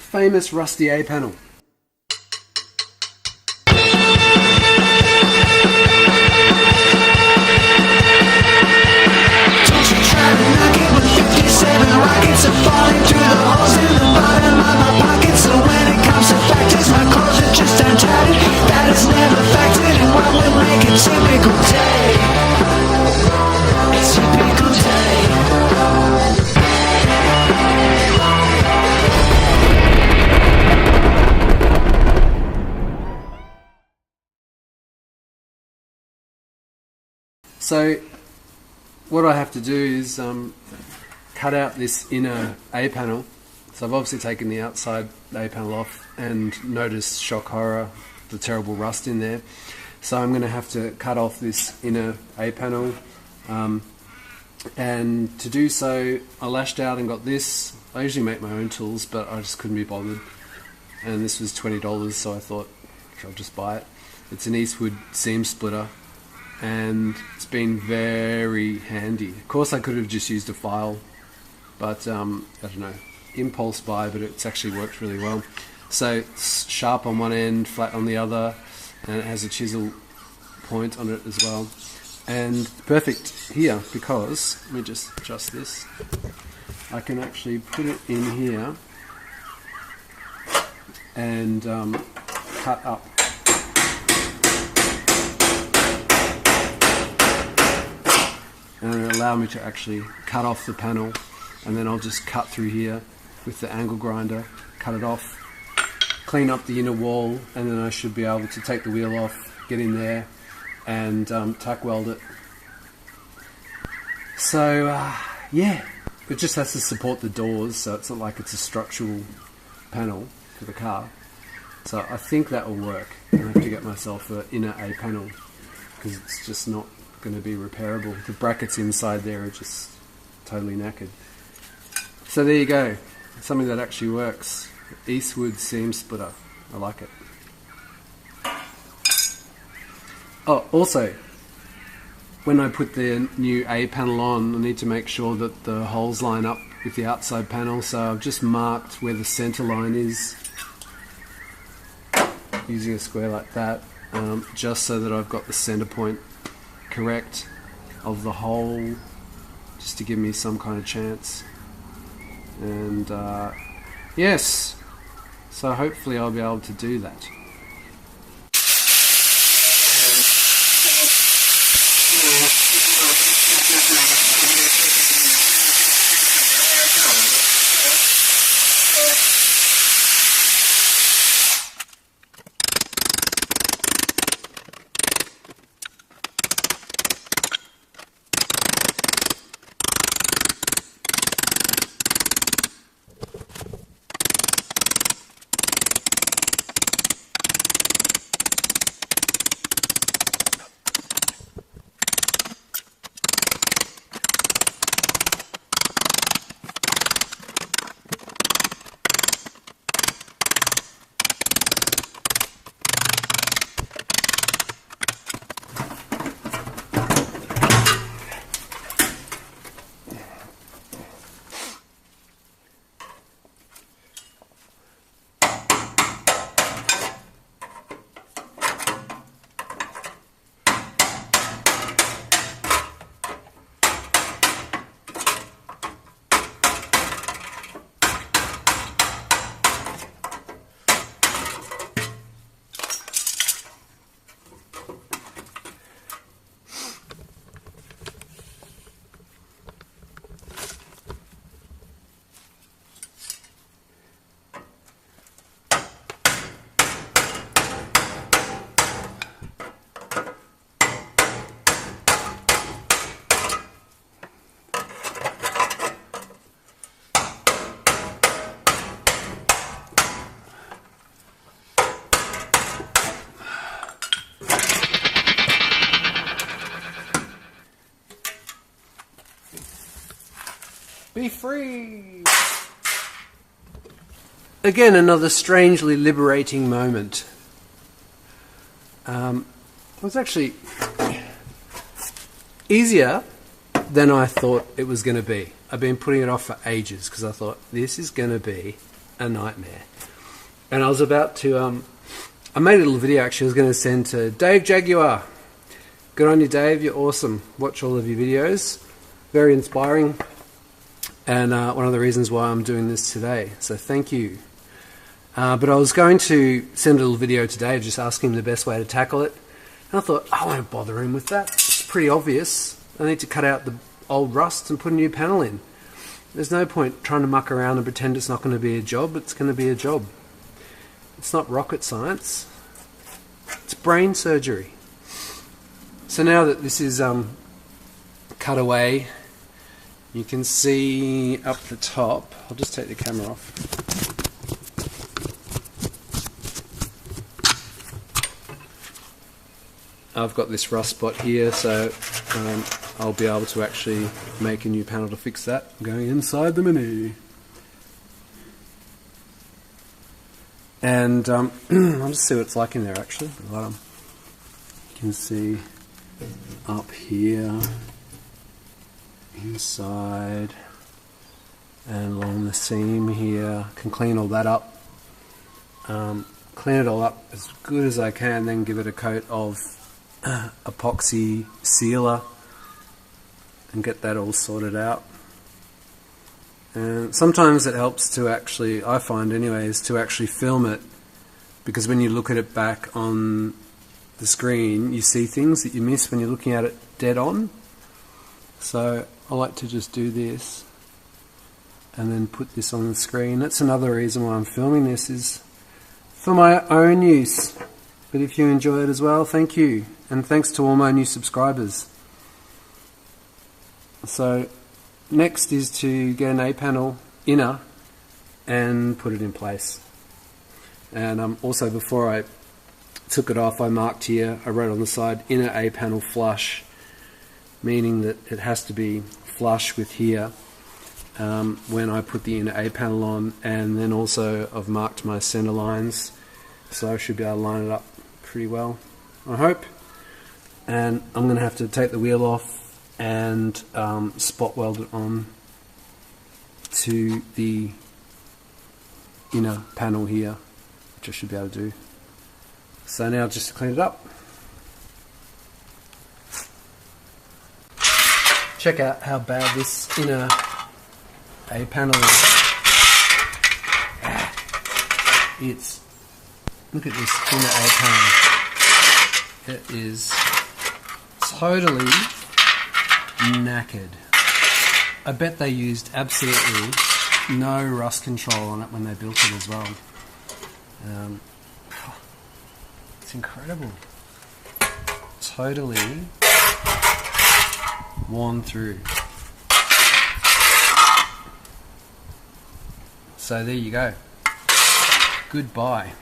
the famous rusty A panel. Rockets are falling through the holes in the bottom of my pockets. So when it comes to factors, my clothes are just untied. That is never factored in what will make a typical day. A typical day. So what I have to do is cut out this inner A panel. So I've obviously taken the outside A panel off and noticed, shock horror, the terrible rust in there. So I'm going to have to cut off this inner A panel, and to do so I lashed out and got this. I usually make my own tools, but I just couldn't be bothered, and this was $20, so I thought I'll just buy it. It's an Eastwood seam splitter, and it's been very handy. Of course I could have just used a file, but I don't know, impulse buy, but it's actually worked really well. So it's sharp on one end, flat on the other, and it has a chisel point on it as well. And perfect here, because, let me just adjust this, I can actually put it in here and cut up. And it'll allow me to actually cut off the panel, and then I'll just cut through here with the angle grinder, cut it off, clean up the inner wall, and then I should be able to take the wheel off, get in there and tack weld it. So yeah, it just has to support the doors, so it's not like it's a structural panel for the car. So I think that will work. I have to get myself an inner A panel, because it's just not going to be repairable. The brackets inside there are just totally knackered. So there you go, something that actually works. Eastwood seam splitter, I like it. Oh, also, when I put the new A panel on, I need to make sure that the holes line up with the outside panel, so I've just marked where the center line is using a square like that, just so that I've got the center point correct of the hole, just to give me some kind of chance. And yes, so hopefully I'll be able to do that. Be free! Again, another strangely liberating moment. It was actually easier than I thought it was going to be. I've been putting it off for ages because I thought this is going to be a nightmare. And I was about to, I made a little video actually I was going to send to Dave Jaguar. Good on you, Dave, you're awesome. Watch all of your videos. Very inspiring. And one of the reasons why I'm doing this today. So thank you. But I was going to send a little video to Dave just asking him the best way to tackle it. And I thought, I won't bother him with that. It's pretty obvious. I need to cut out the old rust and put a new panel in. There's no point trying to muck around and pretend it's not going to be a job. It's going to be a job. It's not rocket science. It's brain surgery. So now that this is cut away, you can see up the top. I'll just take the camera off. I've got this rust spot here, so I'll be able to actually make a new panel to fix that. I'm going inside the Mini. And I'll just see what it's like in there actually. At the bottom. You can see up here, inside, and along the seam here. Can clean all that up. Clean it all up as good as I can, then give it a coat of epoxy sealer and get that all sorted out. And sometimes it helps to actually, I find anyways, to actually film it, because when you look at it back on the screen you see things that you miss when you're looking at it dead on. So I like to just do this and then put this on the screen. That's another reason why I'm filming this, is for my own use. But if you enjoy it as well, thank you. And thanks to all my new subscribers. So next is to get an A-panel inner and put it in place. And also before I took it off, I marked here, I wrote on the side, inner A-panel flush, meaning that it has to be flush with here when I put the inner A-panel on. And then also I've marked my center lines, so I should be able to line it up pretty well, I hope. And I'm going to have to take the wheel off and spot weld it on to the inner panel here, which I should be able to do. So now just to clean it up. Check out how bad this inner A-panel is. Look at this inner A-panel. It is totally knackered. I bet they used absolutely no rust control on it when they built it as well. It's incredible. Totally worn through. So there you go. Goodbye.